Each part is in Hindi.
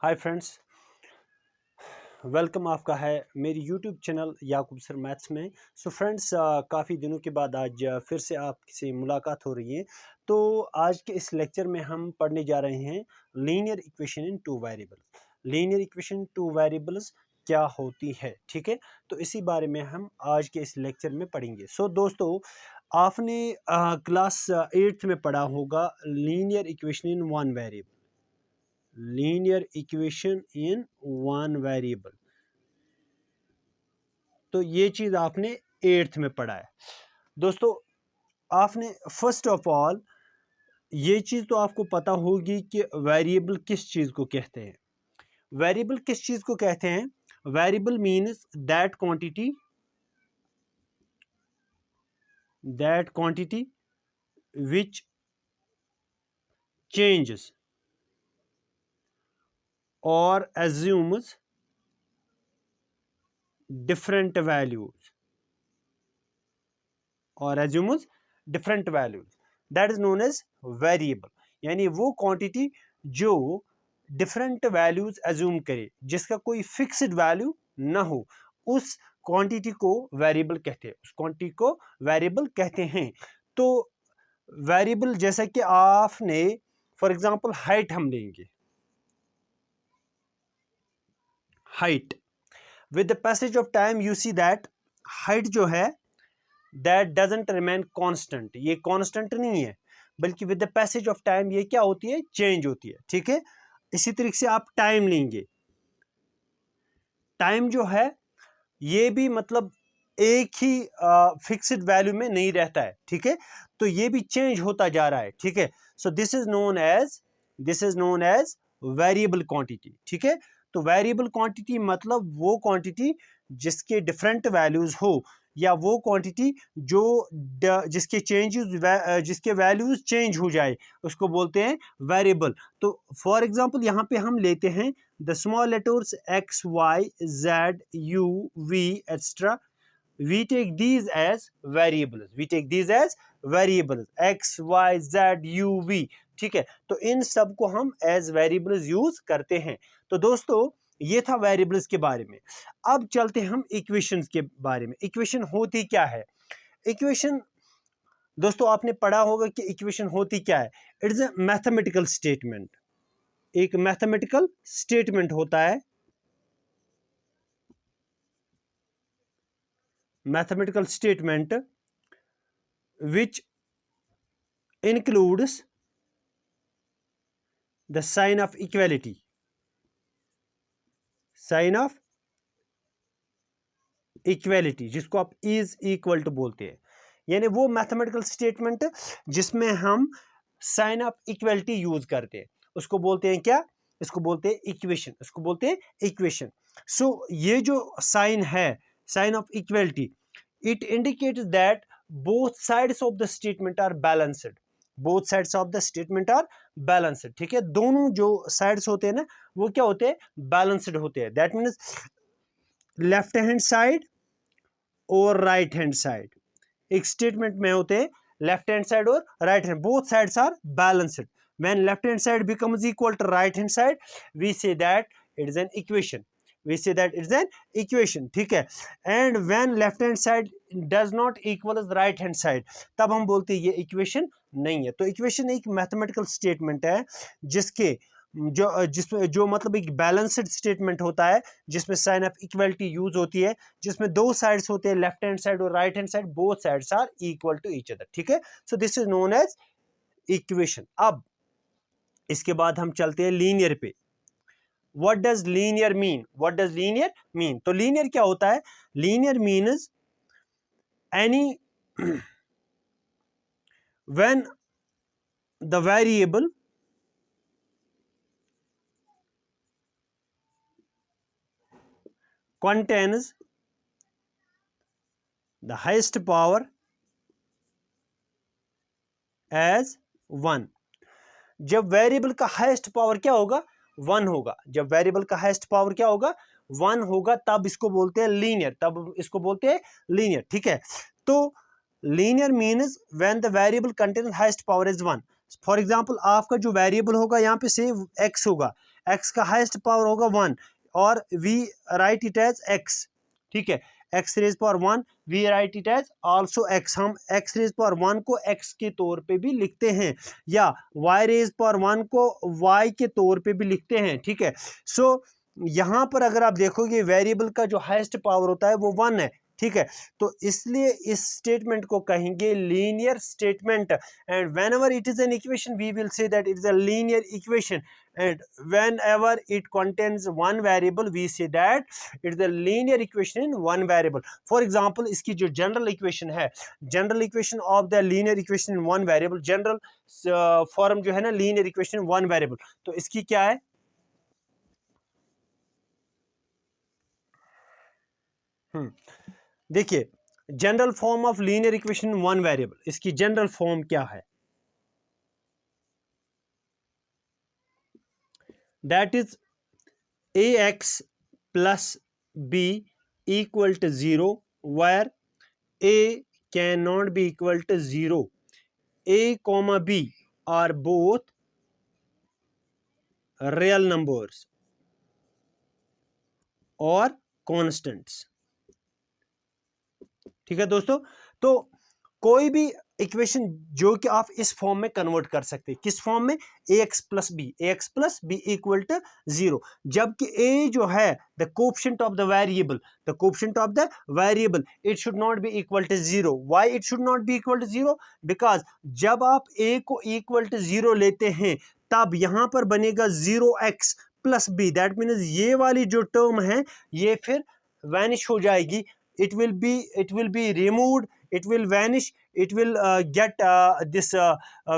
हाय फ्रेंड्स, वेलकम आपका है मेरी यूट्यूब चैनल याकूब सर मैथ्स में। सो फ्रेंड्स, काफ़ी दिनों के बाद आज फिर से आपसे मुलाकात हो रही है। तो आज के इस लेक्चर में हम पढ़ने जा रहे हैं linear equation in two variable. Linear equation two variables क्या होती है, ठीक है। तो इसी बारे में हम आज के इस लेक्चर में पढ़ेंगे। सो दोस्तों, आपने क्लास 8th में पढ़ा होगा linear equation in one variable. Linear equation in one variable, तो ये चीज आपने 8th में पढ़ा है। दोस्तों, आपने फर्स्ट ऑफ ऑल ये चीज तो आपको पता होगी कि वेरिएबल किस चीज को कहते हैं। वेरिएबल किस चीज को कहते हैं? Variable means that quantity which changes or assumes different values that is known as variable। यानी वो क्वांटिटी जो डिफरेंट वैल्यूज एज्यूम करे, जिसका कोई फिक्स्ड वैल्यू ना हो, उस क्वांटिटी को वेरिएबल कहते हैं। तो वेरिएबल जैसा कि आपने फॉर एग्जांपल हाइट हम लेंगे। Height, with the passage of time you see that height जो है दैट डजंट रिमेन कांस्टेंट। ये कांस्टेंट नहीं है, बल्कि with the passage of time ये क्या होती है? चेंज होती है, ठीक है। इसी तरीके से आप टाइम लेंगे। टाइम जो है ये भी मतलब एक ही फिक्स्ड वैल्यू में नहीं रहता है, ठीक है। तो ये भी चेंज होता जा रहा है, ठीक है। So this is known as variable quantity, ठीक है। तो वेरिएबल क्वांटिटी मतलब वो क्वांटिटी जिसके डिफरेंट वैल्यूज हो, या वो क्वांटिटी जो जिसके वैल्यूज चेंज हो जाए, उसको बोलते हैं वेरिएबल। तो फॉर एग्जांपल यहाँ पे हम लेते हैं the small letters x, y, z, u, v, etc. We take these as variables x, y, z, u, v, ठीक है। तो इन सब को हम एज वेरिएबल्स यूज करते हैं। तो दोस्तों, ये था वेरिएबल्स के बारे में। अब चलते हम इक्वेशंस के बारे में। इक्वेशन होती क्या है? इक्वेशन दोस्तों, आपने पढ़ा होगा कि इक्वेशन होती क्या है। It is a mathematical statement. एक मैथमेटिकल स्टेटमेंट होता है, mathematical statement which includes the sign of equality, जिसको आप इज इक्वल टू बोलते हैं। यानी वो मैथमेटिकल स्टेटमेंट जिसमें हम साइन ऑफ इक्वलिटी यूज करते हैं, उसको बोलते हैं क्या? इसको बोलते हैं इक्वेशन। सो ये जो साइन है, sign of equality, it indicates that both sides of the statement are balanced। ठीक है। दोनों जो साइड्स होते हैं ना, वो क्या होते हैं? बैलेंस्ड होते हैं। That means left hand side और राइट हैंड साइड एक स्टेटमेंट में होते हैं। लेफ्ट हैंड साइड और right hand, both sides are balanced. When left hand side becomes equal to right hand side, we say that it is an equation। ठीक है। And when left hand side does not equal right hand side, तब हम बोलते हैं ये इक्वेशन नहीं है। तो इक्वेशन एक मैथमेटिकल स्टेटमेंट है जिसके जिसमें जो मतलब एक बैलेंस्ड स्टेटमेंट होता है, जिसमें साइन ऑफ इक्वलिटी यूज होती है, जिसमें दो साइड्स होते हैं, लेफ्ट हैंड साइड और right hand side, both sides are equal to each other, ठीक है। So this is known as equation. अब इसके बाद हम चलते हैं लीनियर पे। What does linear mean? तो लीनियर क्या होता है? Linear means any when the variable contains the highest power as 1। जब वेरिएबल का हाईएस्ट पावर क्या होगा? 1 होगा। जब वेरिएबल का हाईएस्ट पावर क्या होगा? 1 होगा, तब इसको बोलते हैं लीनियर, ठीक है। तो linear means when the variable contains highest power is 1। For example, आपका जो वेरिएबल होगा यहाँ पे से x होगा, x का हाईएस्ट पावर होगा 1 और we write it as x, ठीक है, x raise power 1 we write it as also x, हम x रेज पावर 1 को x के तौर पे भी लिखते हैं या y रेज पावर 1 को y के तौर पे भी लिखते हैं, ठीक है। सो यहाँ पर अगर आप देखोगे वेरिएबल का जो हाईएस्ट पावर होता है वो 1 है, ठीक है, तो इसलिए इस स्टेटमेंट को कहेंगे linear statement. And whenever it is an equation we will say that it is a linear equation, and whenever it contains one variable we say that it is a linear equation in one variable. For example इसकी जो जनरल इक्वेशन है, general equation of the linear equation in one variable, general form जो है ना linear equation in one variable, तो इसकी क्या है, देखिए general form of linear equation in one variable, इसकी जनरल फॉर्म क्या है, that is ax plus b equal to 0 where a cannot be equal to 0, a comma b are both real numbers or constants, ठीक है दोस्तों। तो कोई भी इक्वेशन जो कि आप इस फॉर्म में कन्वर्ट कर सकते हैं, किस फॉर्म में, ax plus b equal to 0, जबकि a जो है the coefficient of the variable, the coefficient of the variable it should not be equal to 0। Why it should not be equal to 0, because जब आप a को इक्वल टू 0 लेते हैं तब यहां पर बनेगा 0x plus b, that means ये वाली जो टर्म है ये फिर वैनिश हो जाएगी, it will be removed, it will vanish, it will get this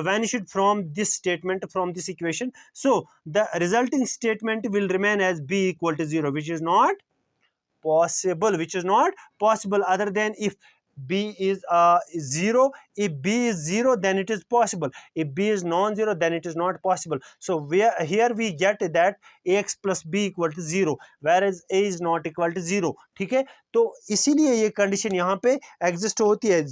vanished from this statement, from this equation. So the resulting statement will remain as b equal to 0, which is not possible, other than if b is 0. If b is 0 then it is possible, if b is non-zero then it is not possible. So here we get that ax plus b equal to 0 whereas a is not equal to 0, ठीक है। तो इसीलिए ये कंडीशन यहाँ पे एग्जिस्ट होती है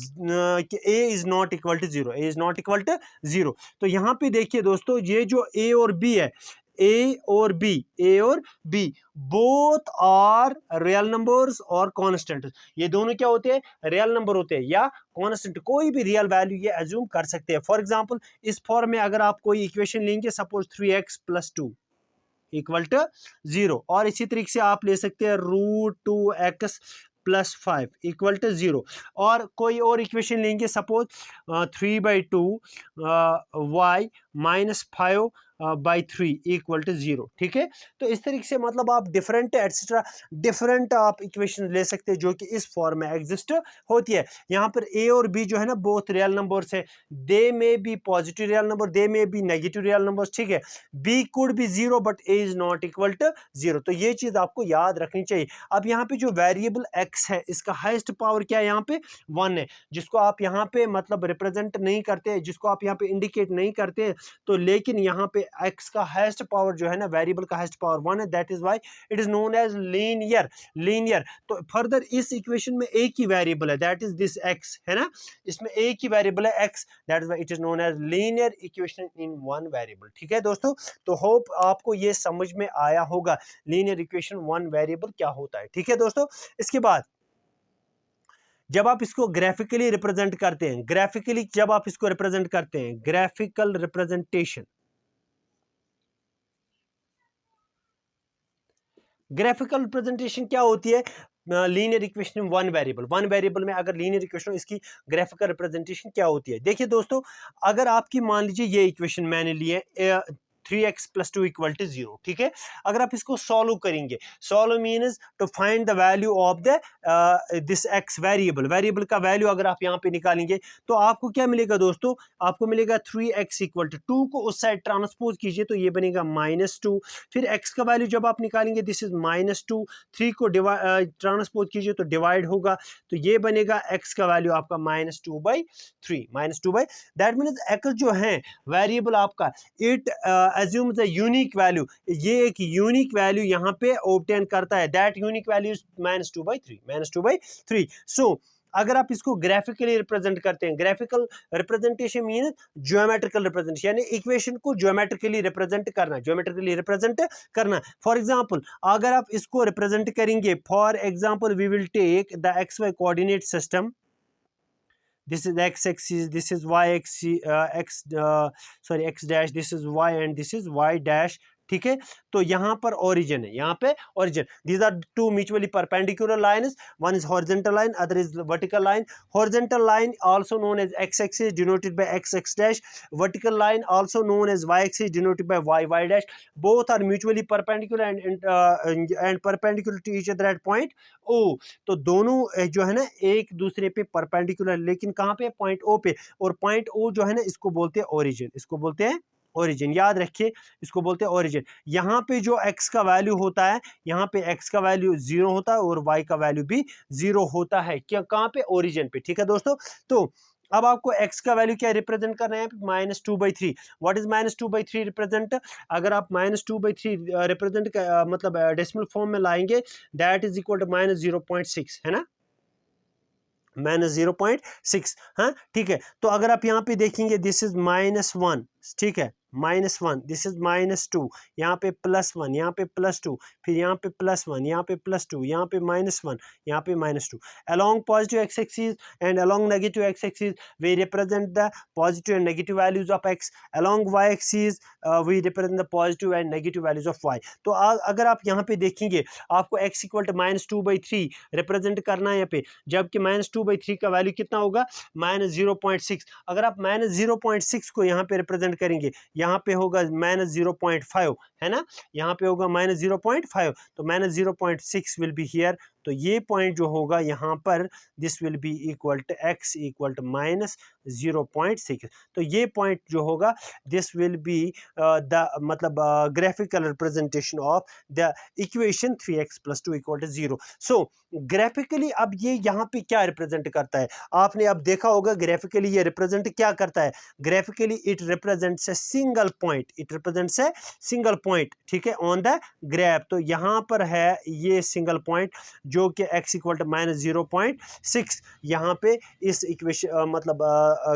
कि a is not equal to 0, a is not equal to 0। तो यहाँ पे देखिए दोस्तों ये जो a और b है, a और b both are real numbers और कांस्टेंट, ये दोनों क्या होते हैं, रियल नंबर होते हैं या कांस्टेंट, कोई भी रियल वैल्यू ये एज्यूम कर सकते हैं। फॉर एग्जांपल इस फॉर्म में अगर आप कोई इक्वेशन लेंगे, सपोज 3x + 2 इक्वल टू 0, और इसी तरीके से आप ले सकते हैं √2x + 5 इक्वल टू 0, और कोई और इक्वेशन लेंगे, सपोज 3/2 y - 5/3 इक्वल टू 0, ठीक है। तो इस तरीके से मतलब आप डिफरेंट एटसेट्रा डिफरेंट आप इक्वेशन ले सकते हैं जो कि इस फॉर्म में एग्जिस्ट होती है। यहाँ पर a और b जो है ना बोथ रियल नंबर्स है, they may be positive real number, they may be negative real numbers, ठीक है। b could be 0 but a is not equal to 0, तो ये चीज आपको याद रखनी चाहिए। अब यहाँ पे जो वेरिएबल x है इसका हाईएस्ट पावर क्या है, यहाँ पे 1 है, जिसको आप यहाँ पे मतलब रिप्रेजेंट नहीं करते, जिसको आप यहाँ पे इंडिकेट नहीं करते, तो लेकिन यहाँ पे x का हाईएस्ट पावर जो है ना, वेरिएबल का हाईएस्ट पावर 1 है, that is why it is known as linear. तो फर्दर इस इक्वेशन में एक ही वेरिएबल है, दैट इज दिस x है ना, इसमें एक ही वेरिएबल है x, that is why it is known as linear equation in one variable, ठीक है दोस्तों। तो होप आपको ये समझ में आया होगा लीनियर इक्वेशन वन वेरिएबल क्या होता है, ठीक है दोस्तों। इसके बाद जब आप इसको ग्राफिकली रिप्रेजेंट करते हैं, ग्राफिकली जब आप इसको रिप्रेजेंट करते हैं, ग्राफिकल रिप्रेजेंटेशन, ग्राफिकल रिप्रेजेंटेशन क्या होती है, लीनियर इक्वेशन वन वेरिएबल में अगर लीनियर इक्वेशन, इसकी ग्राफिकल रिप्रेजेंटेशन क्या होती है। देखिए दोस्तों, अगर आपकी मान लीजिए ये इक्वेशन मैंने ली है 3x + 2 इक्वल टू 0, ठीक है। अगर आप इसको सॉल्व करेंगे, solve means to find the value of the this x variable का वैल्यू अगर आप यहाँ पे निकालेंगे तो आपको क्या मिलेगा दोस्तों, आपको मिलेगा 3x = 2 को उस साइड ट्रांसपोज कीजिए तो ये बनेगा -2, फिर x का वैल्यू जब आप निकालेंगे दिस इज -2, 3 को ट्रांसपोज कीजिए तो डिवाइड होगा, तो ये बनेगा x का वैल्यू आपका -2/3, दैट मीन्स x जो है वेरिएबल आपका it assumes a unique value, ये एक यूनिक वैल्यू यहाँ पे ऑब्टेन करता है, that unique value is -2/3। So अगर आप इसको ग्राफिकली रिप्रेजेंट करते हैं, graphical representation mean geometrical representation, यानी इक्वेशन को ज्योमेट्रिकली रिप्रेजेंट करना, ज्योमेट्रिकली रिप्रेजेंट करना। फॉर एग्जांपल अगर आप इसको रिप्रेजेंट करेंगे, for example we will take the x y coordinate system, this is x axis, this is y axis, x dash, this is y and this is y dash, ठीक है। तो यहाँ पर ओरिजिन है, यहाँ पे origin, these are two mutually perpendicular lines, one is horizontal line, other is vertical line. Horizontal line also known as x axis denoted by x dash, vertical line also known as y axis denoted by y dash. Both are mutually perpendicular and perpendicular to each other at point O. तो दोनों जो है ना एक दूसरे पे परपेंडिकुलर, लेकिन कहाँ पे, पॉइंट O पे, और पॉइंट O जो है ना इसको बोलते हैं ओरिजिन, इसको बोलते हैं ओरिजिन, याद रखिए इसको बोलते हैं ओरिजिन। यहाँ पे जो x का वैल्यू होता है, यहाँ पे x का वैल्यू 0 होता है और y का वैल्यू भी 0 होता है, क्या, कहाँ पे, ओरिजिन पे, ठीक है दोस्तों। तो अब आपको x का वैल्यू क्या रिप्रेजेंट करना है, -2/3। व्हाट इज -2/3 रिप्रेजेंट, अगर आप -2/3 रिप्रेजेंट मतलब डेसिमल फॉर्म में लाएंगे, दैट इज इक्वल टू -0.6, है ना, -0.6, हाँ ठीक है। तो अगर आप यहाँ पे देखेंगे, दिस इज -1, ठीक है, -1, दिस इज -2, यहाँ पे +1, यहाँ पे +2, फिर यहाँ पे +1, यहाँ पे +2, यहाँ पे -1, यहाँ पे -2। along positive x axis and along negative x axis we represent the positive and negative values of x, along y axis we represent the positive and negative values of y। तो अगर आप यहाँ पे देखेंगे, आपको x = -2/3 रिप्रेजेंट करना है यहाँ पे, जबकि -2/3 का वैल्यू कितना होगा, -0.6। अगर आप -0.6 को यहाँ पे रिप्रेजेंट करेंगे, यहाँ पे होगा -0.5, है ना, यहाँ पे होगा -0.5, तो -0.6 विल बी हियर। तो ये पॉइंट जो होगा यहाँ पर, this will be equal to x = -0.6। तो ये पॉइंट जो होगा, दिस विल बी द मतलब graphical representation of the equation 3x + 2 = 0। So graphically अब ये यहाँ पे क्या रिप्रेजेंट करता है, आपने अब देखा होगा ग्राफिकली ये रिप्रेजेंट क्या करता है, graphically it represents a single point, it represents a single point, ठीक है, ऑन द ग्राफ। तो यहाँ पर है ये सिंगल पॉइंट जो कि x = -0.6, यहाँ पे इस इक्वेशन मतलब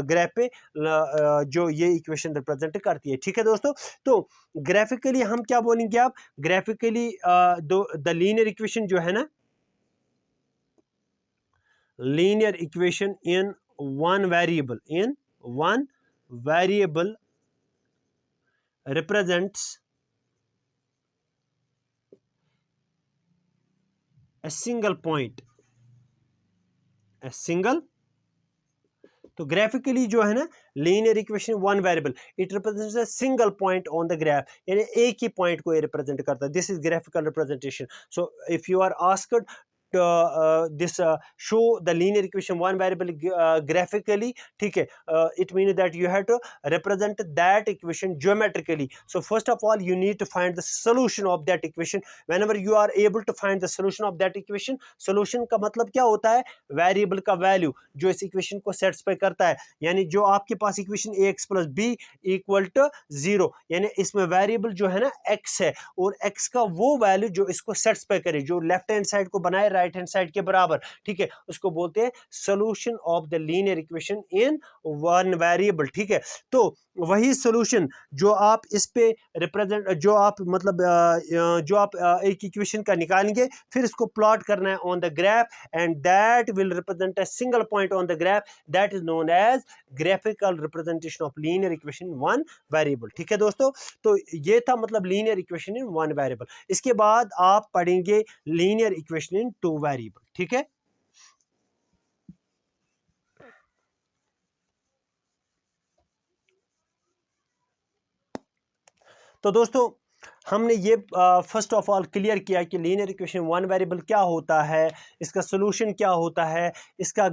ग्राफ पे जो ये इक्वेशन रिप्रेजेंट करती है, ठीक है दोस्तों। तो ग्राफिकली हम क्या बोलेंगे, आप ग्राफिकली द लीनियर इक्वेशन जो है ना, linear equation in one variable represents a single point, तो ग्राफिकली जो है ना linear equation one variable, it represents a single point on the graph, यानी एक ही पॉइंट को ये रिप्रेजेंट करता है, this is graphical representation. So if you are asked show the linear equation one variable graphically, ठीक है, it means that you have to represent that equation geometrically. So first of all you need to find the solution of that equation. Whenever you are able to find the solution of that equation, solution का मतलब क्या होता है, वेरिएबल का वैल्यू जो इस इक्वेशन को सेटिस्फाई करता है, यानी जो आपके पास इक्वेशन ax + b = 0, यानी इसमें वेरिएबल जो है ना x है, और x का वो वैल्यू जो इसको सेटिस्फाई करे, जो लेफ्ट हैंड साइड को बनाए राइट हैंड साइड के बराबर, ठीक है, उसको बोलते हैं solution of the linear equation in one variable, ठीक है। तो वही सॉल्यूशन जो आप इस पे रिप्रेजेंट, जो आप मतलब जो आप एक इक्वेशन का निकालेंगे, फिर इसको प्लॉट करना है on the graph, and that will represent a single point on the graph, that is known as graphical representation of linear equation one variable, ठीक है दोस्तों। तो ये था मतलब linear equation in one variable. इसके बाद आप पढ़ेंगे linear equation in two variable, ठीक है। तो दोस्तों हमने ये फर्स्ट ऑफ ऑल क्लियर किया कि लीनियर इक्वेशन वन वेरिएबल क्या होता है, इसका सॉल्यूशन क्या होता है, इसका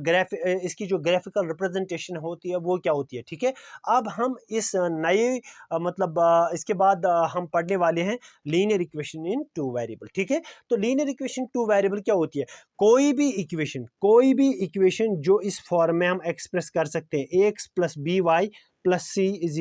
इसकी जो ग्राफिकल रिप्रेजेंटेशन होती है वो क्या होती है, ठीक है। अब हम इस नए मतलब इसके बाद हम पढ़ने वाले हैं linear equation in two variable, ठीक है। तो लीनियर इक्वेशन टू वेरिएबल क्या होती है, कोई भी इक्वेशन जो इस फॉर्म में हम एक्सप्रेस कर सकते हैं, ax + by + c =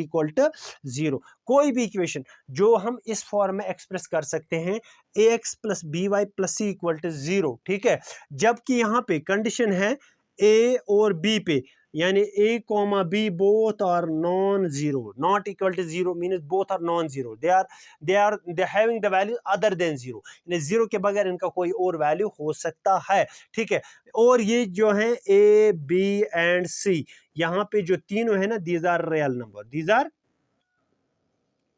0, कोई भी इक्वेशन जो हम इस फॉर्म में एक्सप्रेस कर सकते हैं, ax + by + c = 0, ठीक है। जबकि यहाँ पे कंडीशन है ए और बी पे, यानी A comma B both are non zero, not equal to zero means both are non zero, they having the value other than zero, यानी जीरो के बगैर इनका कोई और वैल्यू हो सकता है, ठीक है। और ये जो है ए बी एंड सी, यहाँ पे जो तीनों है ना, these are real number, these are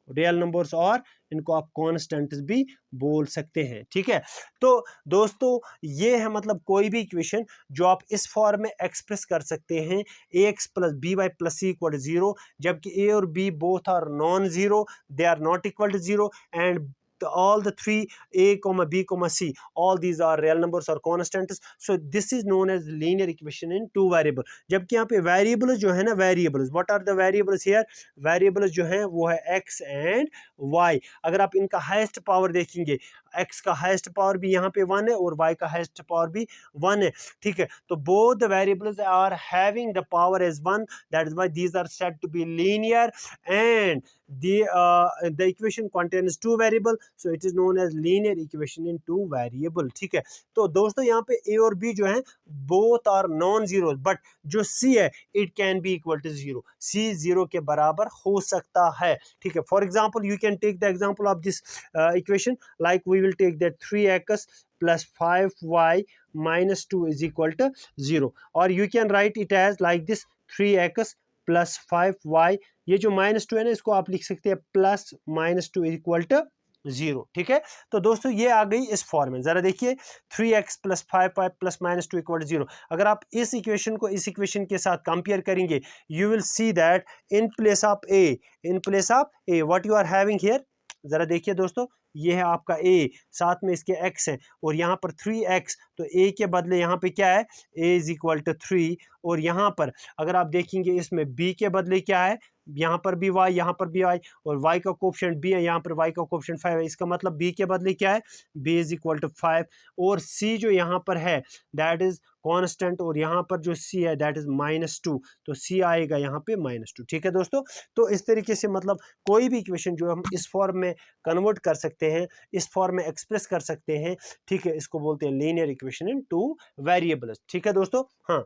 real numbers, और इनको आप कॉन्स्टेंट्स भी बोल सकते हैं, ठीक है। तो दोस्तों ये है मतलब कोई भी इक्वेशन जो आप इस फॉर्म में एक्सप्रेस कर सकते हैं, ax plus b y plus c equal to zero, जबकि ए और b both are non zero, they are not equal to zero, and all the three a comma b comma c, all these are real numbers or constants, so this is known as linear equation in two variable। जबकि यहाँ पे वेरिएबल्स जो है ना, variables, what are the variables here, variables जो है वो है x एंड y। अगर आप इनका हाईएस्ट पावर देखेंगे, x का हाईएस्ट पावर भी यहाँ पे 1 है और y का हाईएस्ट पावर भी 1 है, ठीक है। तो both the variables are having the power as 1, that is why these are said to be linear, and the equation contains two variable, so it is known as linear equation in two variable, ठीक है। तो दोस्तों यहाँ पे a और b जो है both are non zero, but जो c है it can be equal to zero, c zero के बराबर हो सकता है, ठीक है। For example, you can take the example of this equation, like we will take that 3x plus 5y minus 2 is equal to 0, or you can write it as like this 3x plus 5y, ये जो -2 है ना, इसको आप लिख सकते हैं प्लस -2 इक्वल टू 0, ठीक है। तो दोस्तों ये आ गई इस फॉर्म में, जरा देखिए 3x plus 5y plus -2 equal to 0। अगर आप इस इक्वेशन को इस इक्वेशन के साथ कंपेयर करेंगे, you will see that in place of a what you are having here, जरा देखिए दोस्तों, ये है आपका a, साथ में इसके x है, और यहाँ पर 3x, तो a के बदले यहाँ पे क्या है, a इज इक्वल टू 3, और यहाँ पर अगर आप देखेंगे इसमें b के बदले क्या है, यहाँ पर भी y, यहाँ पर भी y, और y का कोफिशिएंट b है, यहाँ पर y का कोफिशिएंट 5 है, इसका मतलब b के बदले क्या है, b इज इक्वल टू 5, और c जो यहाँ पर है दैट इज कांस्टेंट, और यहाँ पर जो c है दैट इज -2, तो c आएगा यहाँ पे -2, ठीक है दोस्तों। तो इस तरीके से मतलब कोई भी इक्वेशन जो हम इस फॉर्म में कन्वर्ट कर सकते हैं, इस फॉर्म में एक्सप्रेस कर सकते हैं, ठीक है, इसको बोलते हैं linear equation in two variables, ठीक है दोस्तों। हाँ,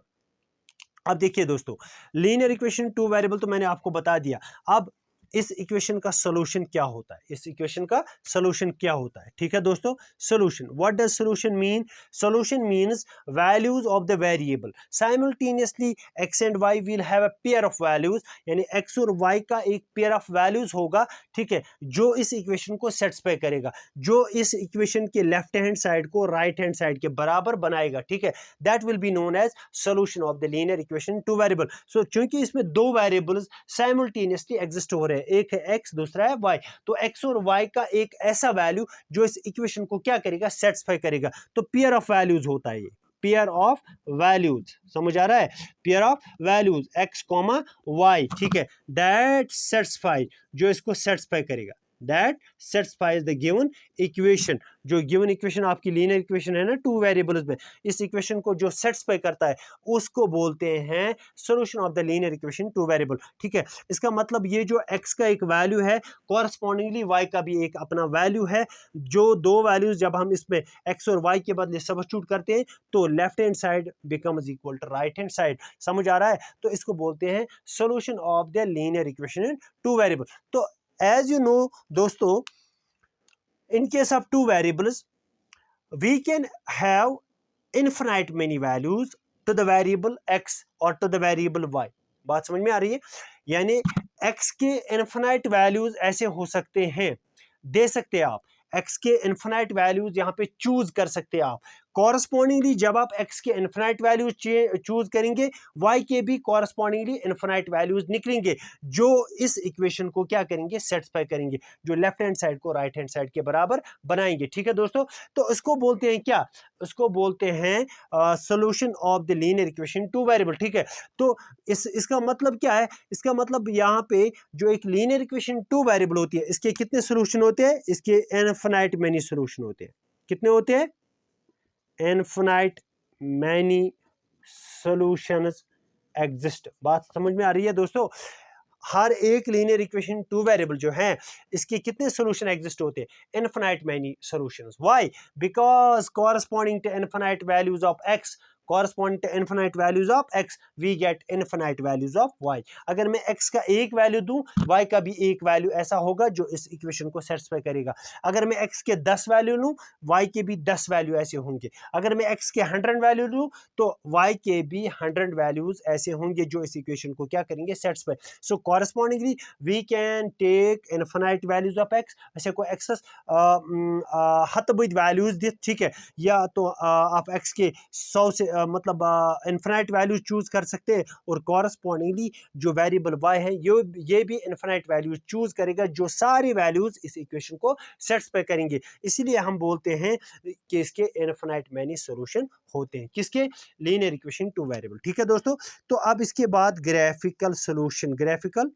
अब देखिए दोस्तों, लीनियर इक्वेशन टू वेरिएबल तो मैंने आपको बता दिया। अब इस इक्वेशन का सॉल्यूशन क्या होता है, इस इक्वेशन का सॉल्यूशन क्या होता है, ठीक है दोस्तों। Solution, what does solution mean, solution means values of the variable simultaneously x and y will have a pair of values, यानी x और y का एक पेयर ऑफ वैल्यूज होगा, ठीक है, जो इस इक्वेशन को सेटिस्फाई करेगा, जो इस इक्वेशन के लेफ्ट हैंड साइड को राइट हैंड साइड के बराबर बनाएगा, ठीक है, that will be known as solution of the linear equation two variable. So क्योंकि इसमें दो वेरिएबल्स साइमल्टेनियसली एग्जिस्ट हो रहे हैं, एक है x दूसरा है y, तो x और y का एक ऐसा वैल्यू जो इस इक्वेशन को क्या करेगा, सेटिस्फाई करेगा, तो पेयर ऑफ वैल्यूज होता है ये, पेयर ऑफ वैल्यूज, समझ आ रहा है, pair of values x comma y, ठीक है, दैट सेटिस्फाई, जो इसको सेटिस्फाई करेगा, that satisfies the given equation, जो गिवन इक्वेशन आपकी लीनियर इक्वेशन है ना टू वेरिएबल्स में, इस इक्वेशन को जो सेटिस्फाई करता है उसको बोलते हैं solution of the linear equation two variable, ठीक है। इसका मतलब ये जो x का एक वैल्यू है, कॉरस्पॉन्डिंगली y का भी एक अपना वैल्यू है, जो दो वैल्यूज जब हम इसमें x और y के बदले सब्स्टिट्यूट करते हैं तो left hand side becomes equal to right hand side, समझ आ रहा है, तो इसको बोलते हैं solution of the linear equation in two variable. तो as you know दोस्तों, in case of two variables we can have infinite many values to the variable x or to the variable y, बात समझ में आ रही है, यानी x के इनफिनाइट वैल्यूज ऐसे हो सकते हैं, दे सकते हैं आप x के इनफिनाइट वैल्यूज यहाँ पे चूज कर सकते हैं आप, कॉरस्पॉन्डिंगली जब आप x के इनफिनाइट वैल्यूज चूज करेंगे y के भी कॉरस्पॉन्डिंगली इनफिनाइट वैल्यूज निकलेंगे, जो इस इक्वेशन को क्या करेंगे, सेटिस्फाई करेंगे, जो लेफ्ट हैंड साइड को राइट हैंड साइड के बराबर बनाएंगे, ठीक है दोस्तों। तो इसको बोलते हैं क्या, इसको बोलते हैं solution of the linear equation two variable, ठीक है। तो इसका मतलब क्या है, इसका मतलब यहाँ पे जो एक लीनियर इक्वेशन टू वेरिएबल होती है, इसके कितने सॉल्यूशन होते हैं, इसके इनफिनाइट मेनी सॉल्यूशन होते हैं, कितने होते हैं, इनफिनाइट मैनी सॉल्यूशंस एग्जिस्ट, बात समझ में आ रही है दोस्तों। हर एक लीनियर इक्वेशन टू वेरिएबल जो है इसके कितने सॉल्यूशन एग्जिस्ट होते हैं, infinite many solutions, why, because corresponding to infinite values of x corresponding to infinite values of x, we get infinite values of y. अगर मैं x का एक वैल्यू दूं, y का भी एक वैल्यू ऐसा होगा जो इस इक्वेशन को सेटिस्फाई करेगा. अगर मैं x के 10 वैल्यू लूं, y के भी 10 वैल्यू ऐसे होंगे. अगर मैं x के 100 वैल्यू लूं, तो y के भी 100 वैल्यूज ऐसे होंगे जो इस इक्वेशन को क्या करेंगे, satisfy. So correspondingly we can take infinite values of x. ऐसे को एक्सेस हतबुद वैल्यूज दिख, ठीक है, या तो आप x के 100 से मतलब इनफिनाइट वैल्यूज चूज कर सकते हैं, और कॉरेस्पॉन्डिंगली जो वेरिएबल y है ये भी इनफिनाइट वैल्यूज चूज करेगा जो सारी वैल्यूज इस इक्वेशन को सेटिस्फाई करेंगे. इसीलिए हम बोलते हैं कि इसके इनफिनाइट मैनी सॉल्यूशन होते हैं. किसके? Linear equation two variable. ठीक है दोस्तों. तो अब इसके बाद graphical solution, graphical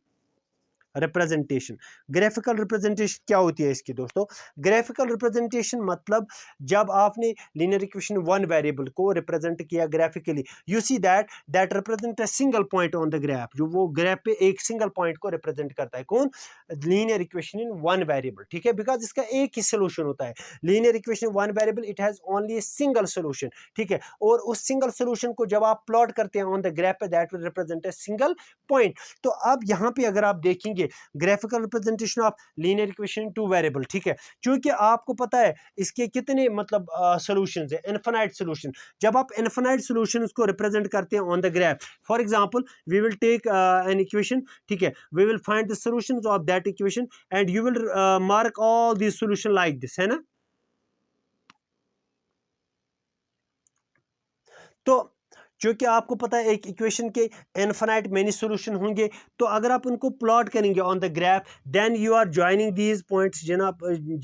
representation. Graphical representation क्या होती है इसकी दोस्तों? ग्राफिकल रिप्रेजेंटेशन मतलब जब आपने लीनियर इक्वेशन वन वेरिएबल को रिप्रेजेंट किया graphically, you see that represent a single point on the graph. जो वो ग्राफ पे एक सिंगल पॉइंट को रिप्रेजेंट करता है. कौन? Linear equation in one variable. ठीक है, बिकॉज इसका एक ही सोल्यूशन होता है. Linear equation one variable, it has only a single solution. ठीक है, और उस सिंगल सोल्यूशन को जब आप प्लॉट करते हैं ऑन द ग्राफ पे, that will represent a single point. तो अब यहाँ पे अगर आप देखेंगे graphical representation of linear equation two variable, ठीक है, क्योंकि आपको पता है इसके कितने मतलब सॉल्यूशंस है, इनफिनाइट सॉल्यूशन. जब आप इनफिनाइट सॉल्यूशंस को रिप्रेजेंट करते हैं on the graph, for example we will take an equation, ठीक है, we will find the solutions of that equation and you will mark all these solution like this, है ना. तो क्योंकि आपको पता है एक इक्वेशन के इनफिनाइट मेनी सॉल्यूशन होंगे, तो अगर आप उनको प्लॉट करेंगे on the graph, then you are joining these points.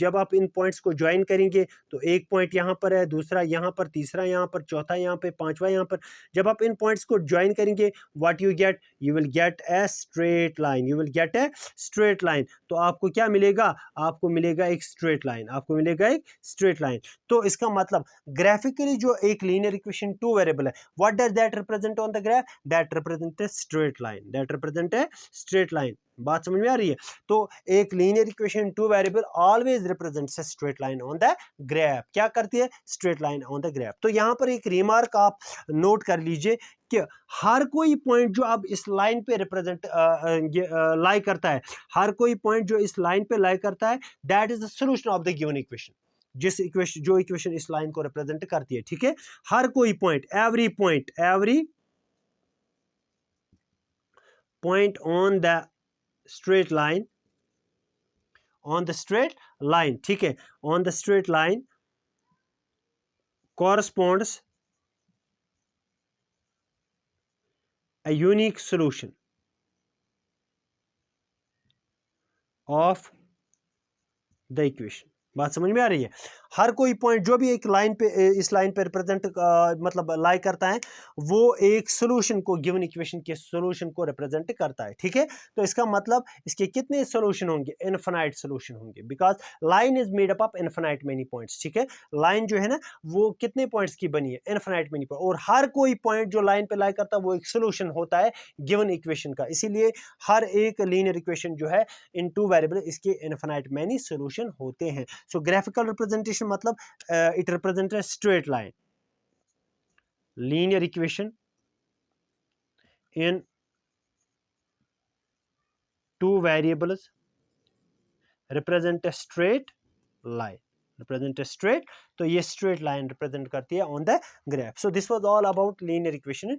जब आप इन पॉइंट्स को ज्वाइन करेंगे, तो एक पॉइंट यहाँ पर है, दूसरा यहाँ पर, तीसरा यहाँ पर, चौथा यहाँ पे, पांचवा यहाँ पर. जब आप इन पॉइंट्स को ज्वाइन करेंगे, what you get? You will get a straight line. You will get a straight line. तो आपको क्या मिलेगा? आपको मिलेगा एक स्ट्रेट लाइन. आपको मिलेगा एक स्ट्रेट लाइन. तो इसका मतलब ग्राफिकली जो एक लीनियर इक्वेशन टू वेरिएबल है, what does that represent on the graph? That represent a straight line. That represent a straight line. बात समझ में आ रही है? तो एक linear equation two variable always represents a straight line on the graph. क्या करती है? Straight line on the graph. तो यहां पर एक रिमार्क आप नोट कर लीजिए कि हर कोई पॉइंट जो अब इस लाइन पे रिप्रेजेंट लाई करता है, हर कोई पॉइंट जो इस लाइन पे लाई करता है, that is the solution of the given equation. जिस इक्वेशन, जो इक्वेशन इस लाइन को रिप्रेजेंट करती है, ठीक है, हर कोई point, every point on the straight line, on the straight line, ठीक है, on the straight line corresponds a unique solution of the equation. बात समझ में आ रही है? हर कोई पॉइंट जो भी एक लाइन पे, इस लाइन पे रिप्रेजेंट मतलब लाई करता है, वो एक सॉल्यूशन को, गिवन इक्वेशन के सॉल्यूशन को रिप्रेजेंट करता है. ठीक है, तो इसका मतलब इसके कितने सॉल्यूशन होंगे? इनफिनाइट सॉल्यूशन होंगे, because line is made up of infinite many points. ठीक है, लाइन जो है ना, वो कितने पॉइंट्स की बनी है? Infinite many point. और हर कोई पॉइंट जो लाइन पे लाई करता है, वो एक सॉल्यूशन होता है गिवन इक्वेशन का. इसीलिए हर एक लीनियर इक्वेशन जो है इन टू वेरिएबल, इसके इनफिनाइट मेनी सॉल्यूशन होते हैं. सो ग्राफिकल रिप्रेजेंटेशन मतलब it represents a straight line. Linear equation in two variables represent a straight line. Represent a straight, तो ये straight line represent करती है on the graph. So this was all about linear equation in